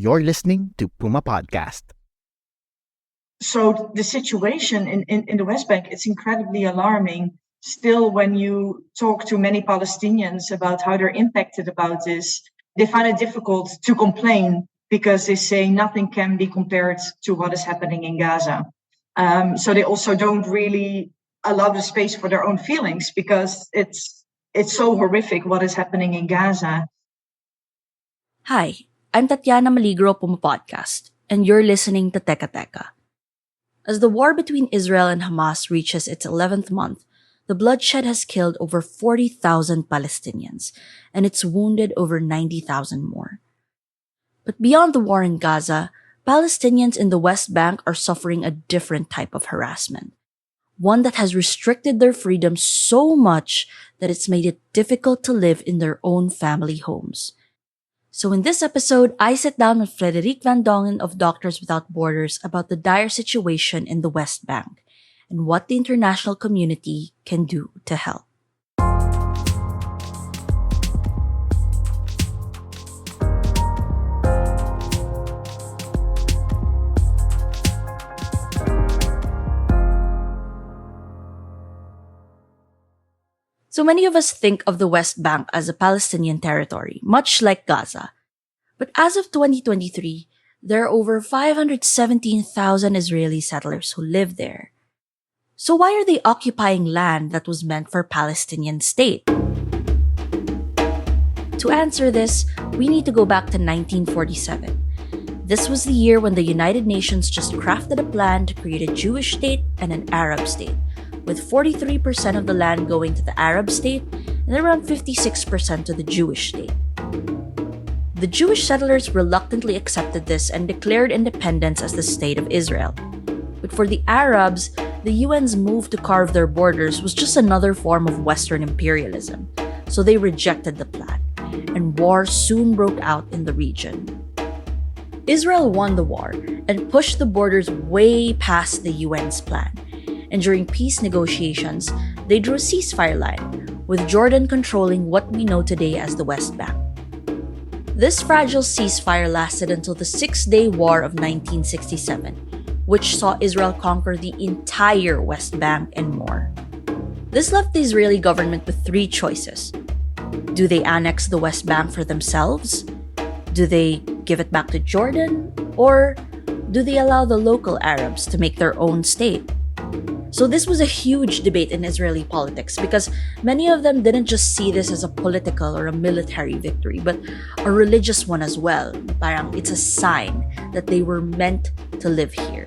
You're listening to PumaPodcast. So the situation in the West Bank is incredibly alarming. Still, when you talk to many Palestinians about how they're impacted about this, they find it difficult to complain because they say nothing can be compared to what is happening in Gaza. So they also don't really allow the space for their own feelings because it's so horrific what is happening in Gaza. Hi, I'm Tatiana Maligro PumaPodcast, and you're listening to Teka Teka. As the war between Israel and Hamas reaches its 11th month, the bloodshed has killed over 40,000 Palestinians, and it's wounded over 90,000 more. But beyond the war in Gaza, Palestinians in the West Bank are suffering a different type of harassment, one that has restricted their freedom so much that it's made it difficult to live in their own family homes. So in this episode, I sit down with Frederik van Dongen of Doctors Without Borders about the dire situation in the West Bank and what the international community can do to help. So many of us think of the West Bank as a Palestinian territory, much like Gaza. But as of 2023, there are over 517,000 Israeli settlers who live there. So why are they occupying land that was meant for Palestinian state? To answer this, we need to go back to 1947. This was the year when the United Nations just crafted a plan to create a Jewish state and an Arab state, with 43% of the land going to the Arab state and around 56% to the Jewish state. The Jewish settlers reluctantly accepted this and declared independence as the State of Israel. But for the Arabs, the UN's move to carve their borders was just another form of Western imperialism, so they rejected the plan, and war soon broke out in the region. Israel won the war and pushed the borders way past the UN's plan. And during peace negotiations, they drew a ceasefire line, with Jordan controlling what we know today as the West Bank. This fragile ceasefire lasted until the Six-Day War of 1967, which saw Israel conquer the entire West Bank and more. This left the Israeli government with three choices. Do they annex the West Bank for themselves? Do they give it back to Jordan? Or do they allow the local Arabs to make their own state? So this was a huge debate in Israeli politics because many of them didn't just see this as a political or a military victory, but a religious one as well. Parang it's a sign that they were meant to live here.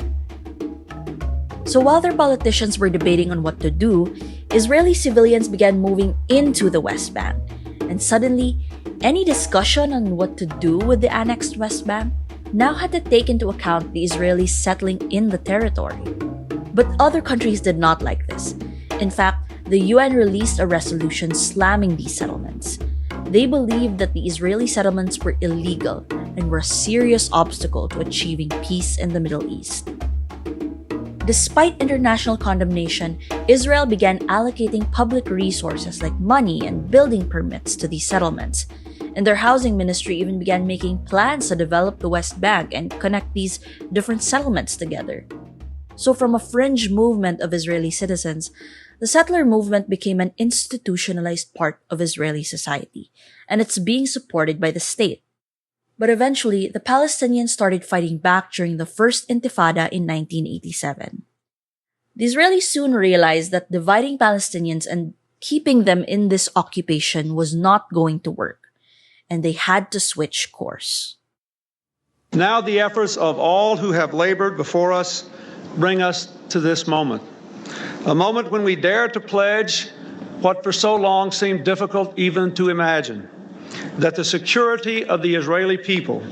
So while their politicians were debating on what to do, Israeli civilians began moving into the West Bank. And suddenly, any discussion on what to do with the annexed West Bank now had to take into account the Israelis settling in the territory. But other countries did not like this. In fact, the UN released a resolution slamming these settlements. They believed that the Israeli settlements were illegal and were a serious obstacle to achieving peace in the Middle East. Despite international condemnation, Israel began allocating public resources like money and building permits to these settlements. And their housing ministry even began making plans to develop the West Bank and connect these different settlements together. So from a fringe movement of Israeli citizens, the settler movement became an institutionalized part of Israeli society, and it's being supported by the state. But eventually, the Palestinians started fighting back during the First Intifada in 1987. The Israelis soon realized that dividing Palestinians and keeping them in this occupation was not going to work, and they had to switch course. Now the efforts of all who have labored before us bring us to this moment, a moment when we dare to pledge what for so long seemed difficult even to imagine, that the security of the Israeli people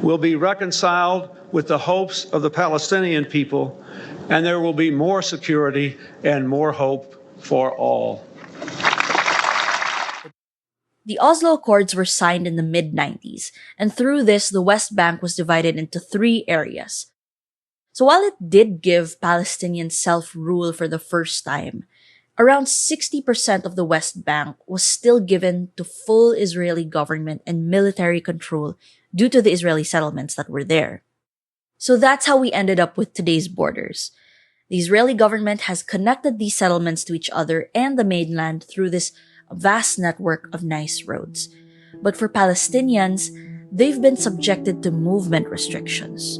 will be reconciled with the hopes of the Palestinian people, and there will be more security and more hope for all. The Oslo Accords were signed in the mid-90s, and through this, the West Bank was divided into three areas. So while it did give Palestinians self-rule for the first time, Around 60% of the West Bank was still given to full Israeli government and military control due to the Israeli settlements that were there. So that's how we ended up with today's borders. The Israeli government has connected these settlements to each other and the mainland through this vast network of nice roads. But for Palestinians, they've been subjected to movement restrictions.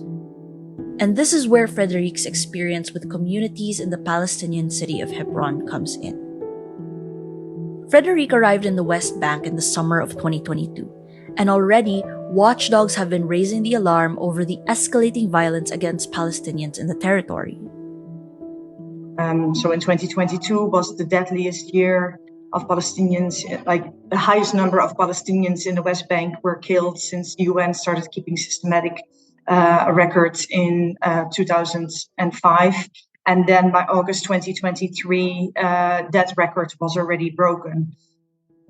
And this is where Frederick's experience with communities in the Palestinian city of Hebron comes in. Frederick arrived in the West Bank in the summer of 2022, and already watchdogs have been raising the alarm over the escalating violence against Palestinians in the territory. So in 2022 was the deadliest year of Palestinians, like the highest number of Palestinians in the West Bank were killed since the UN started keeping systematic records in 2005. And then by August 2023, that record was already broken.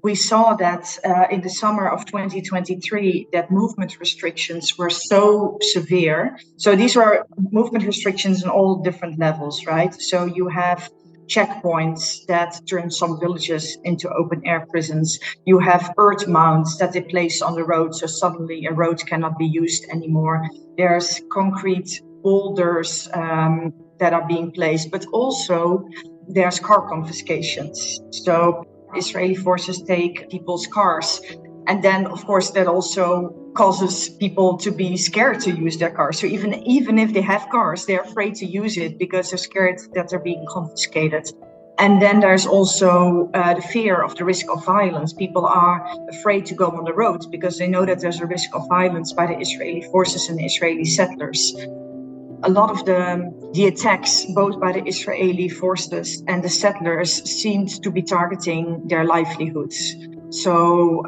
We saw that in the summer of 2023, that movement restrictions were so severe. So these were movement restrictions on all different levels, right? So you have checkpoints that turn some villages into open air prisons. You have earth mounds that they place on the road, so suddenly a road cannot be used anymore. There's concrete boulders that are being placed, but also there's car confiscations. So Israeli forces take people's cars. And then, of course, that also causes people to be scared to use their cars. So even if they have cars, they're afraid to use it because they're scared that they're being confiscated. And then there's also the fear of the risk of violence. People are afraid to go on the roads because they know that there's a risk of violence by the Israeli forces and Israeli settlers. A lot of the attacks, both by the Israeli forces and the settlers, seemed to be targeting their livelihoods. So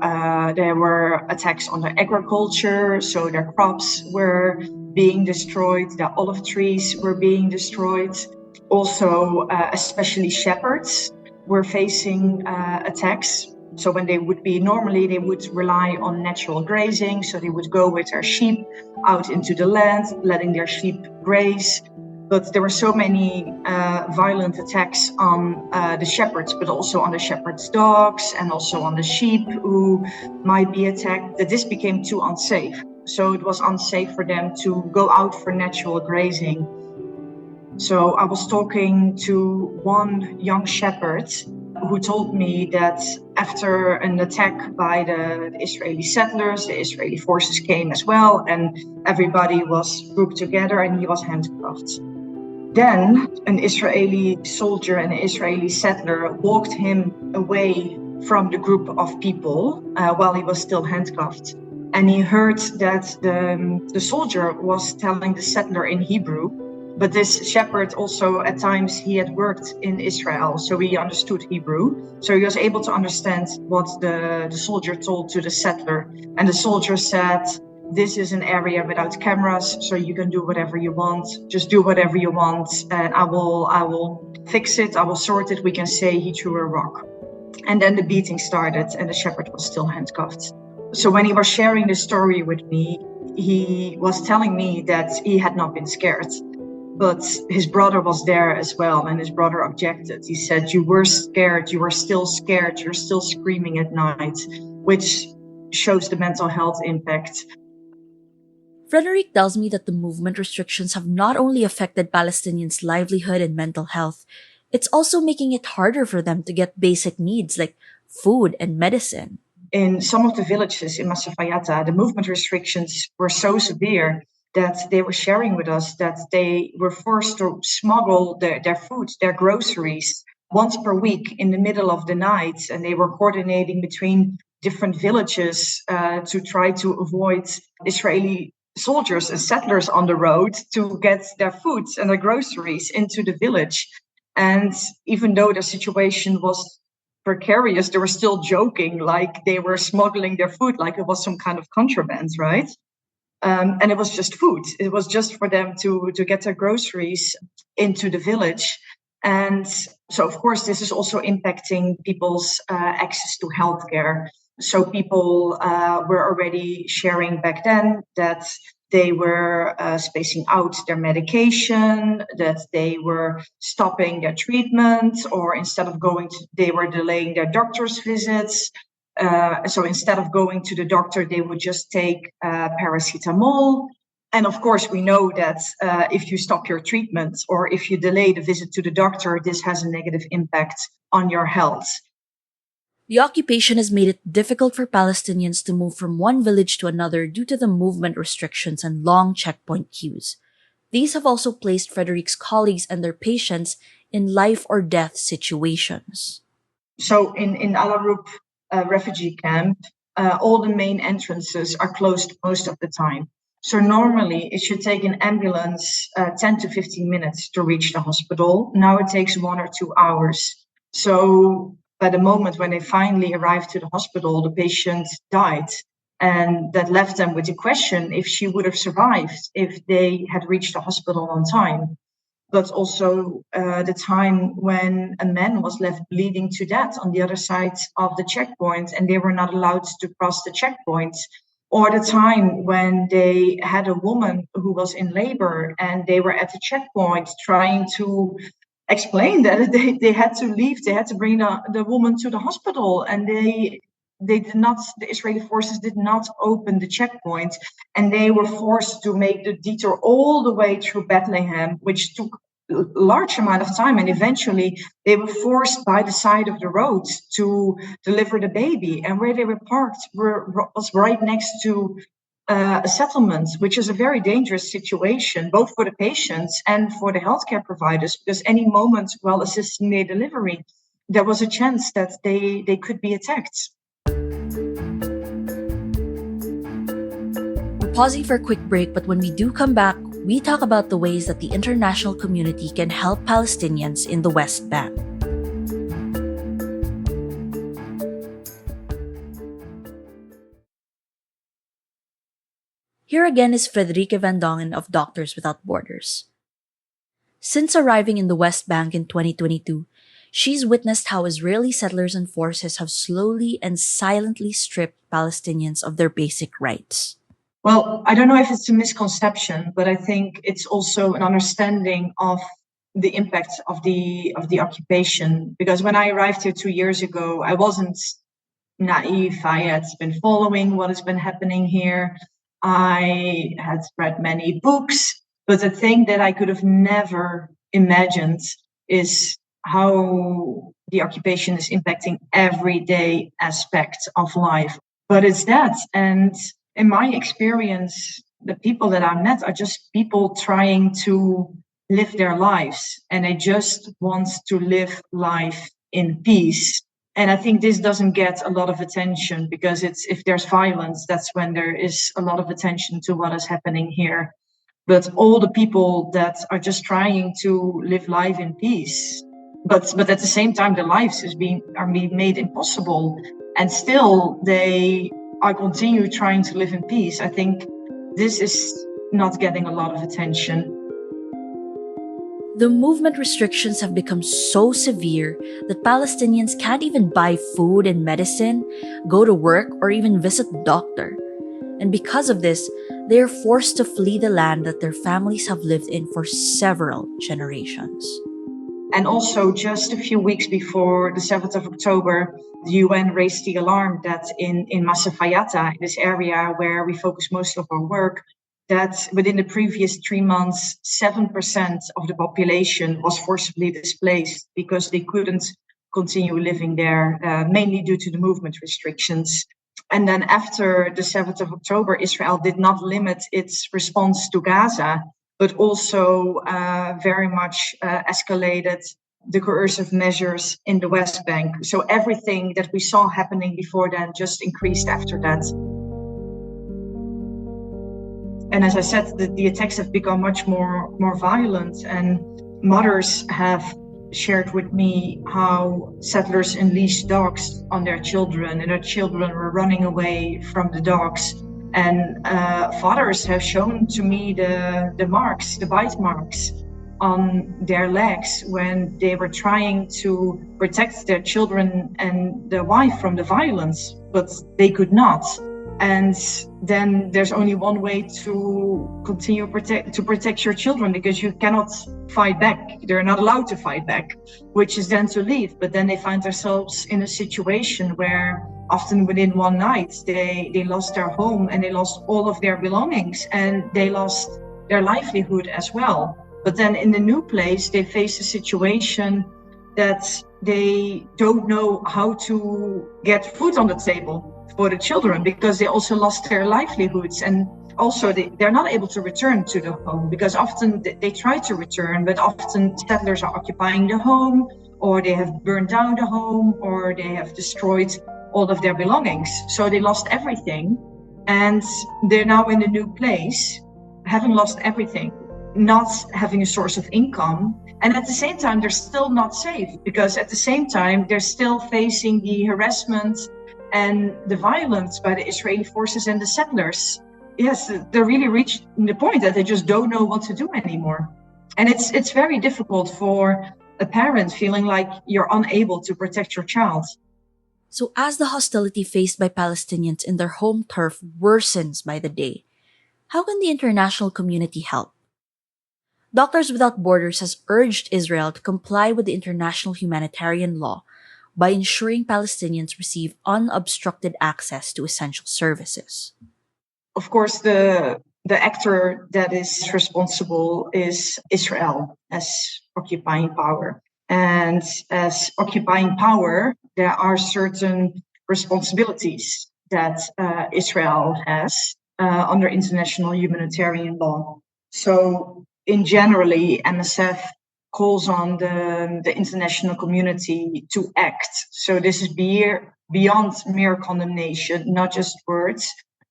there were attacks on their agriculture, so their crops were being destroyed, their olive trees were being destroyed. Also, especially shepherds were facing attacks. So when they would rely on natural grazing. So they would go with their sheep out into the land, letting their sheep graze. But there were so many violent attacks on the shepherds, but also on the shepherds' dogs and also on the sheep who might be attacked, that this became too unsafe. So it was unsafe for them to go out for natural grazing. So I was talking to one young shepherd who told me that after an attack by the Israeli settlers, the Israeli forces came as well, and everybody was grouped together and he was handcuffed. Then an Israeli soldier and an Israeli settler walked him away from the group of people while he was still handcuffed. And he heard that the soldier was telling the settler in Hebrew. But this shepherd also, at times, he had worked in Israel, so he understood Hebrew. So he was able to understand what the soldier told to the settler. And the soldier said, this is an area without cameras, so you can do whatever you want. Just do whatever you want, and I will fix it, I will sort it. We can say he threw a rock. And then the beating started, and the shepherd was still handcuffed. So when he was sharing the story with me, he was telling me that he had not been scared. But his brother was there as well, and his brother objected. He said, you were scared, you were still scared, you're still screaming at night, which shows the mental health impact. Frederick tells me that the movement restrictions have not only affected Palestinians' livelihood and mental health, it's also making it harder for them to get basic needs like food and medicine. In some of the villages in Masafayata, the movement restrictions were so severe that they were sharing with us that they were forced to smuggle their food, their groceries, once per week in the middle of the night. And they were coordinating between different villages to try to avoid Israeli soldiers and settlers on the road to get their food and their groceries into the village. And even though the situation was precarious, they were still joking like they were smuggling their food, like it was some kind of contraband, right? And it was just food. It was just for them to get their groceries into the village. And so, of course, this is also impacting people's access to healthcare. So people were already sharing back then that they were spacing out their medication, that they were stopping their treatment, or instead of they were delaying their doctor's visits. So instead of going to the doctor, they would just take paracetamol. And of course, we know that if you stop your treatment or if you delay the visit to the doctor, this has a negative impact on your health. The occupation has made it difficult for Palestinians to move from one village to another due to the movement restrictions and long checkpoint queues. These have also placed Frederick's colleagues and their patients in life or death situations. So in Al Arub refugee camp, all the main entrances are closed most of the time. So normally it should take an ambulance 10 to 15 minutes to reach the hospital. Now it takes 1 or 2 hours. So by the moment when they finally arrived to the hospital, the patient died. And that left them with the question if she would have survived if they had reached the hospital on time. But also the time when a man was left bleeding to death on the other side of the checkpoint and they were not allowed to cross the checkpoint. Or the time when they had a woman who was in labor and they were at the checkpoint trying to explain that they had to leave, they had to bring the woman to the hospital, and they did not, the Israeli forces did not open the checkpoint, and they were forced to make the detour all the way through Bethlehem, which took a large amount of time, and eventually they were forced by the side of the road to deliver the baby, and where they were parked was right next to a settlement, which is a very dangerous situation, both for the patients and for the healthcare providers, because any moment while assisting their delivery, there was a chance that they could be attacked. We're pausing for a quick break, but when we do come back, we talk about the ways that the international community can help Palestinians in the West Bank. Here again is Frederike van Dongen of Doctors Without Borders. Since arriving in the West Bank in 2022, she's witnessed how Israeli settlers and forces have slowly and silently stripped Palestinians of their basic rights. Well, I don't know if it's a misconception, but I think it's also an understanding of the impact of the occupation. Because when I arrived here 2 years ago, I wasn't naive. I had been following what has been happening here. I had read many books, but the thing that I could have never imagined is how the occupation is impacting everyday aspects of life. But it's that. And in my experience, the people that I met are just people trying to live their lives, and they just want to live life in peace. And I think this doesn't get a lot of attention because if there's violence, that's when there is a lot of attention to what is happening here. But all the people that are just trying to live life in peace, but at the same time, their lives are being made impossible, and still they are continue trying to live in peace. I think this is not getting a lot of attention. The movement restrictions have become so severe that Palestinians can't even buy food and medicine, go to work, or even visit the doctor. And because of this, they are forced to flee the land that their families have lived in for several generations. And also, just a few weeks before the 7th of October, the UN raised the alarm that in Masafayata, this area where we focus most of our work, that within the previous 3 months, 7% of the population was forcibly displaced because they couldn't continue living there, mainly due to the movement restrictions. And then after the 7th of October, Israel did not limit its response to Gaza, but also very much escalated the coercive measures in the West Bank. So everything that we saw happening before then just increased after that. And as I said, the attacks have become much more violent, and mothers have shared with me how settlers unleashed dogs on their children, and their children were running away from the dogs. And fathers have shown to me the marks, the bite marks on their legs when they were trying to protect their children and their wife from the violence. but they could not. And then there's only one way to continue to protect your children, because you cannot fight back. They're not allowed to fight back, which is then to leave. But then they find themselves in a situation where often within one night, they lost their home and they lost all of their belongings and they lost their livelihood as well. But then in the new place, they face a situation that they don't know how to get food on the table for the children, because they also lost their livelihoods. And also they're not able to return to the home, because often they try to return, but often settlers are occupying the home, or they have burned down the home, or they have destroyed all of their belongings. So they lost everything, and they're now in a new place, having lost everything, not having a source of income. And at the same time, they're still not safe, because at the same time, they're still facing the harassment and the violence by the Israeli forces and the settlers. Yes, they're really reached the point that they just don't know what to do anymore. And it's very difficult for a parent feeling like you're unable to protect your child. So as the hostility faced by Palestinians in their home turf worsens by the day, how can the international community help? Doctors Without Borders has urged Israel to comply with the international humanitarian law by ensuring Palestinians receive unobstructed access to essential services. Of course, the actor that is responsible is Israel as occupying power. And as occupying power, there are certain responsibilities that Israel has under international humanitarian law. So in generally, MSF calls on the international community to act. So this is beyond mere condemnation, not just words,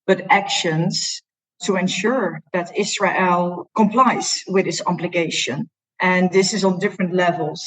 but actions to ensure that Israel complies with its obligation. And this is on different levels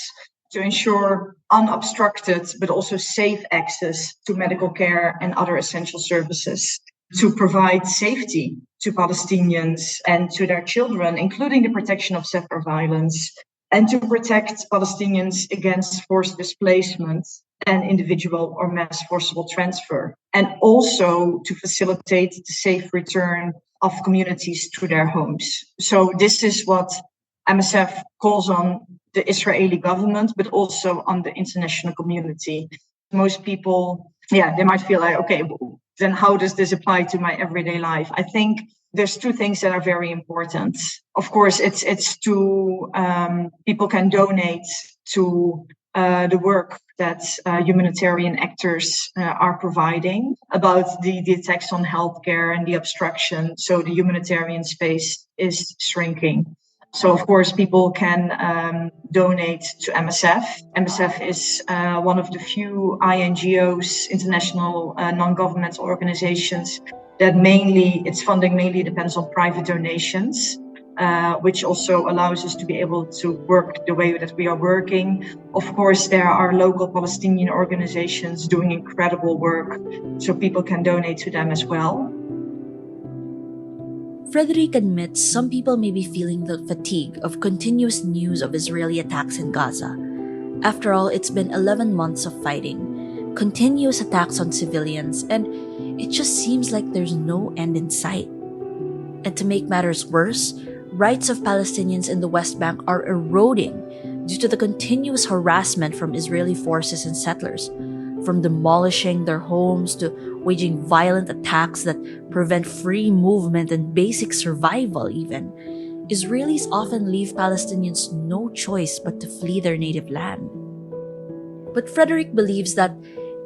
to ensure unobstructed but also safe access to medical care and other essential services, to provide safety to Palestinians and to their children, including the protection of settler violence, and to protect Palestinians against forced displacement and individual or mass forcible transfer, and also to facilitate the safe return of communities to their homes. So this is what MSF calls on the Israeli government, but also on the international community. Most people, they might feel like, okay, then how does this apply to my everyday life? I think there's two things that are very important. Of course, it's to people can donate to the work that humanitarian actors are providing about the attacks on healthcare and the obstruction. So the humanitarian space is shrinking. So of course, people can donate to MSF. MSF is one of the few INGOs, international non-governmental organizations, that its funding mainly depends on private donations, which also allows us to be able to work the way that we are working. Of course, there are local Palestinian organizations doing incredible work, so people can donate to them as well. Frederic admits some people may be feeling the fatigue of continuous news of Israeli attacks in Gaza. After all, it's been 11 months of fighting, continuous attacks on civilians, and it just seems like there's no end in sight. And to make matters worse, rights of Palestinians in the West Bank are eroding due to the continuous harassment from Israeli forces and settlers, from demolishing their homes to waging violent attacks that prevent free movement and basic survival even. Israelis often leave Palestinians no choice but to flee their native land. But Frederic believes that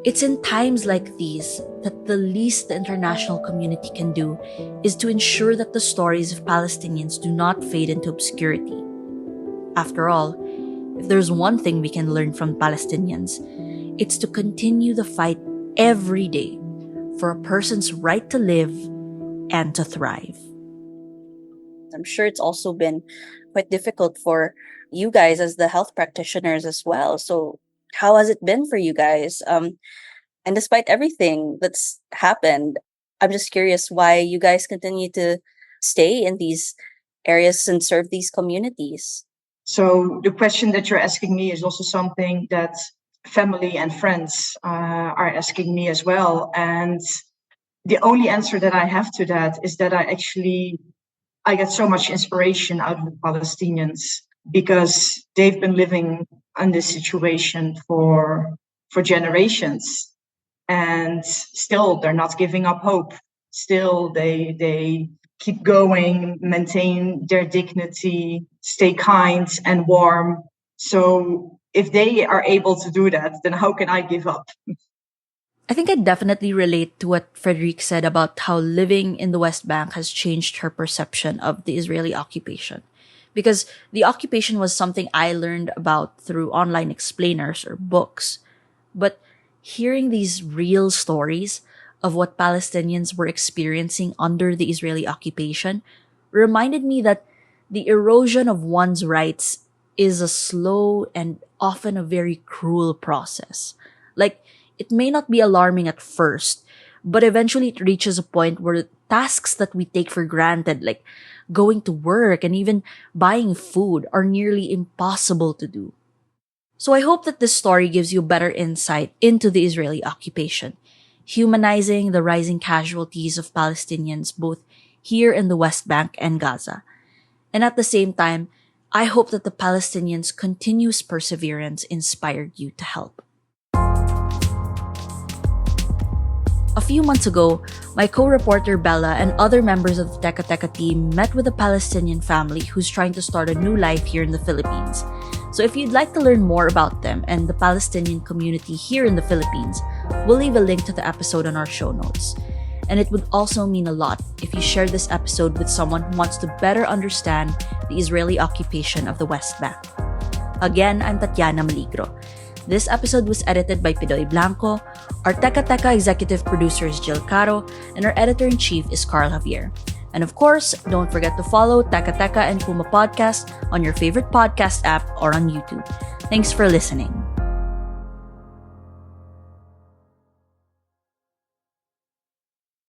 it's in times like these that the least the international community can do is to ensure that the stories of Palestinians do not fade into obscurity. After all, if there's one thing we can learn from Palestinians, it's to continue the fight every day for a person's right to live and to thrive. I'm sure it's also been quite difficult for you guys as the health practitioners as well. So how has it been for you guys? And despite everything that's happened, I'm just curious why you guys continue to stay in these areas and serve these communities. So the question that you're asking me is also something that family and friends are asking me as well. And the only answer that I have to that is that I get so much inspiration out of the Palestinians because they've been living in this situation for generations, and still they're not giving up hope. Still, they keep going, maintain their dignity, stay kind and warm. So if they are able to do that, then how can I give up? I think I definitely relate to what Frederique said about how living in the West Bank has changed her perception of the Israeli occupation. Because the occupation was something I learned about through online explainers or books. But hearing these real stories of what Palestinians were experiencing under the Israeli occupation reminded me that the erosion of one's rights is a slow and often a very cruel process. Like, it may not be alarming at first, but eventually it reaches a point where tasks that we take for granted, like going to work and even buying food, are nearly impossible to do. So I hope that this story gives you better insight into the Israeli occupation, humanizing the rising casualties of Palestinians both here in the West Bank and Gaza. And at the same time, I hope that the Palestinians' continuous perseverance inspired you to help. A few months ago, my co-reporter Bella and other members of the Teka Teka team met with a Palestinian family who's trying to start a new life here in the Philippines. So if you'd like to learn more about them and the Palestinian community here in the Philippines, we'll leave a link to the episode on our show notes. And it would also mean a lot if you share this episode with someone who wants to better understand the Israeli occupation of the West Bank. Again, I'm Tatiana Maligro. This episode was edited by Pidoy Blanco. Our Teka Teka executive producer is Jill Caro, and our editor-in-chief is Carl Javier. And of course, don't forget to follow Teka Teka and Puma Podcast on your favorite podcast app or on YouTube. Thanks for listening.